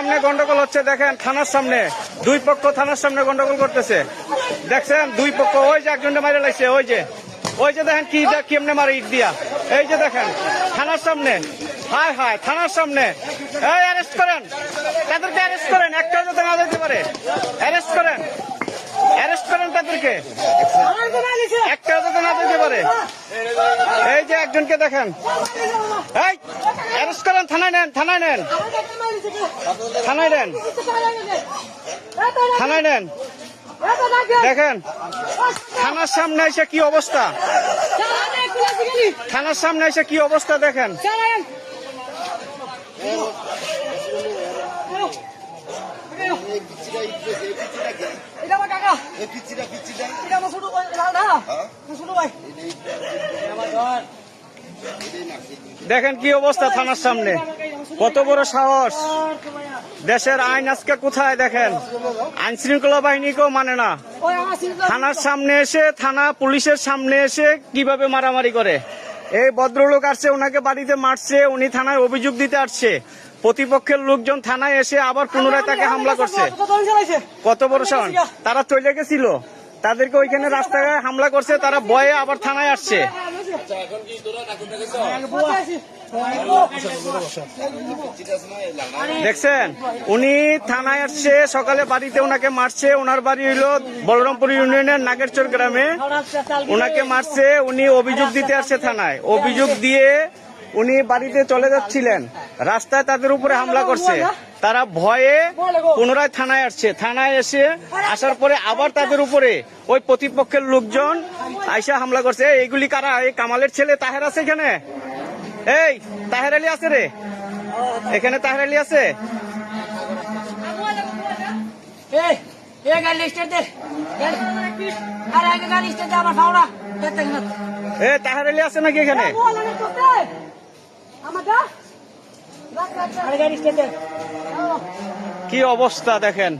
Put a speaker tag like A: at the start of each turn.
A: সামনে গন্ডগোল হচ্ছে, দেখেন থানার সামনে দুই পক্ষ থানার সামনে গন্ডগোল করতেছে। দেখছেন দুই পক্ষ, ওই যে একজনটা মারে লাগছে, ওই যে দেখেন কি কেমনে মারে ইট দিয়া। এই যে দেখেন থানার সামনে, হায় হায় থানার সামনে। এই অ্যারেস্ট করেন, তাদেরকে অ্যারেস্ট করেন, একটা যাতে না যেতে পারে। অ্যারেস্ট করেন তাদেরকে, একটা যাতে না যেতে পারে। এই যে একজনকে দেখেন, এই অ্যারেস্ট করেন, থানায় নেন। দেখেন থানার সামনে এসে কি অবস্থা, দেখেন। দেখেন কি অবস্থা থানার সামনে, কত বড় সাহস। দেশের আইন আজকে কোথায় দেখেন, আইন শৃঙ্খলা বাহিনীকেও মানে না। থানার সামনে এসে, থানা পুলিশের সামনে এসে কিভাবে মারামারি করে। এই ভদ্রলোক আসছে, ওনাকে বাড়িতে মারছে, উনি থানায় অভিযোগ দিতে আসছে। প্রতিপক্ষের লোকজন থানায় এসে আবার পুনরায় তাকে হামলা করছে। কত বড় সাহস। তারা চলে গেছিল, তাদেরকে ওইখানে রাস্তায় হামলা করছে, তারা ভয়ে আবার থানায় আসছে। দেখছেন উনি থানায় আসছে, সকালে বাড়িতে ওনাকে মারছে। ওনার বাড়ি হইলো বলরামপুর ইউনিয়নের নাগেরচর গ্রামে। ওনাকে মারছে, উনি অভিযোগ দিতে আসছে থানায়। অভিযোগ দিয়ে উনি বাড়িতে চলে যাচ্ছিলেন, রাস্তায় তাদের উপরে হামলা করছে। তারা ভয়ে পুনরায় থানায় আসছে। থানায় আসার পরে আবার তাদের উপরে ওই প্রতিপক্ষের লোকজন আইসা হামলা করছে। এইগুলি কারা? এই কামালের ছেলে তাহের আছে এখানে, এই তাহের আলী আছে রে, এখানে তাহের আলী আছে। তাহের আলী আছে নাকি এখানে? কি অবস্থা দেখেন।